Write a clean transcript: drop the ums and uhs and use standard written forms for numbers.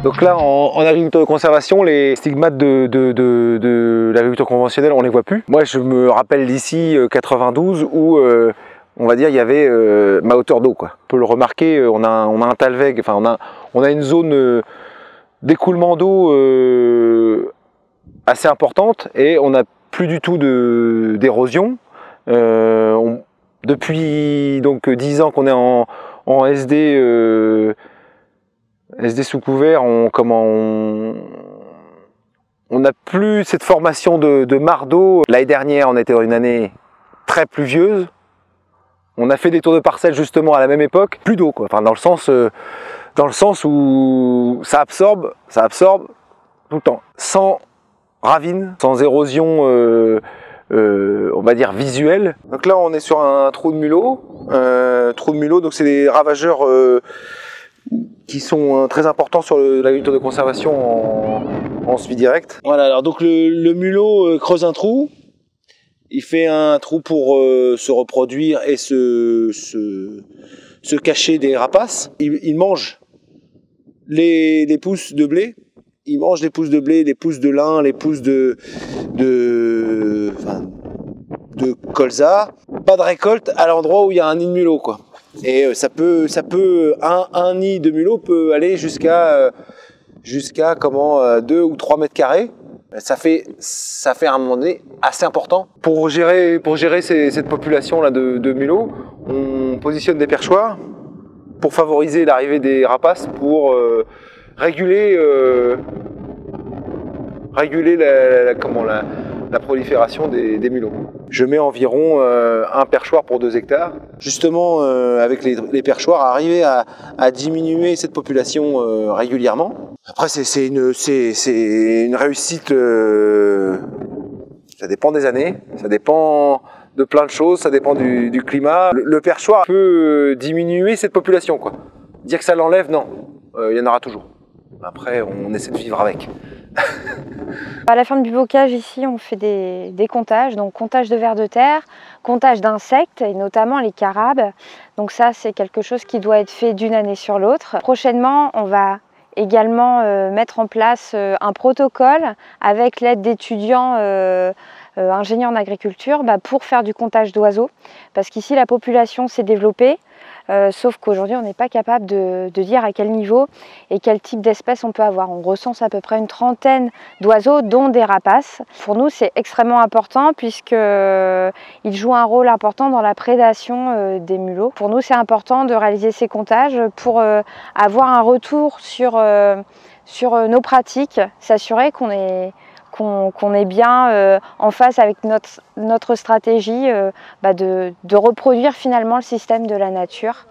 Donc là, en agriculture de conservation, les stigmates de l'agriculture conventionnelle, on les voit plus. Moi, je me rappelle d'ici 92 où, on va dire, il y avait ma hauteur d'eau, quoi. On peut le remarquer, on a un talweg, enfin, on a une zone d'écoulement d'eau assez importante et on n'a plus du tout d'érosion. Depuis donc 10 ans qu'on est en SD, SD sous couvert, on n'a plus cette formation de mare d'eau. L'année dernière, on était dans une année très pluvieuse. On a fait des tours de parcelles justement à la même époque. Plus d'eau, quoi. Enfin, dans le sens où ça absorbe tout le temps. Sans ravine, sans érosion, on va dire visuelle. Donc là, on est sur un trou de mulot. Donc c'est des ravageurs qui sont très importants sur l'agriculture de conservation en semis direct. Voilà, alors donc le mulot creuse un trou, il fait un trou pour se reproduire et se cacher des rapaces. Il mange les pousses de blé, il mange les pousses de blé, les pousses de lin, les pousses de colza. Pas de récolte à l'endroit où il y a un nid de mulot, quoi. Et un nid de mulot peut aller jusqu'à 2 ou 3 mètres carrés. Ça fait à un moment donné assez important. Pour gérer cette population là de mulots, on positionne des perchoirs pour favoriser l'arrivée des rapaces, pour réguler la prolifération des mulots. Je mets environ un perchoir pour 2 hectares. Justement, avec les perchoirs, arriver à diminuer cette population régulièrement. Après, c'est une réussite, ça dépend des années, ça dépend de plein de choses, ça dépend du climat. Le perchoir peut diminuer cette population, quoi. Dire que ça l'enlève, non, il y en aura toujours. Après, on essaie de vivre avec. À la fin du bocage, ici, on fait des comptages, donc comptage de vers de terre, comptage d'insectes, et notamment les carabes. Donc ça, c'est quelque chose qui doit être fait d'une année sur l'autre. Prochainement, on va également mettre en place un protocole avec l'aide d'étudiants ingénieurs en agriculture pour faire du comptage d'oiseaux. Parce qu'ici, la population s'est développée. Sauf qu'aujourd'hui, on n'est pas capable de dire à quel niveau et quel type d'espèces on peut avoir. On recense à peu près une trentaine d'oiseaux, dont des rapaces. Pour nous, c'est extrêmement important puisqu'ils jouent un rôle important dans la prédation des mulots. Pour nous, c'est important de réaliser ces comptages pour avoir un retour sur nos pratiques, s'assurer qu'on est bien en phase avec notre stratégie de reproduire finalement le système de la nature.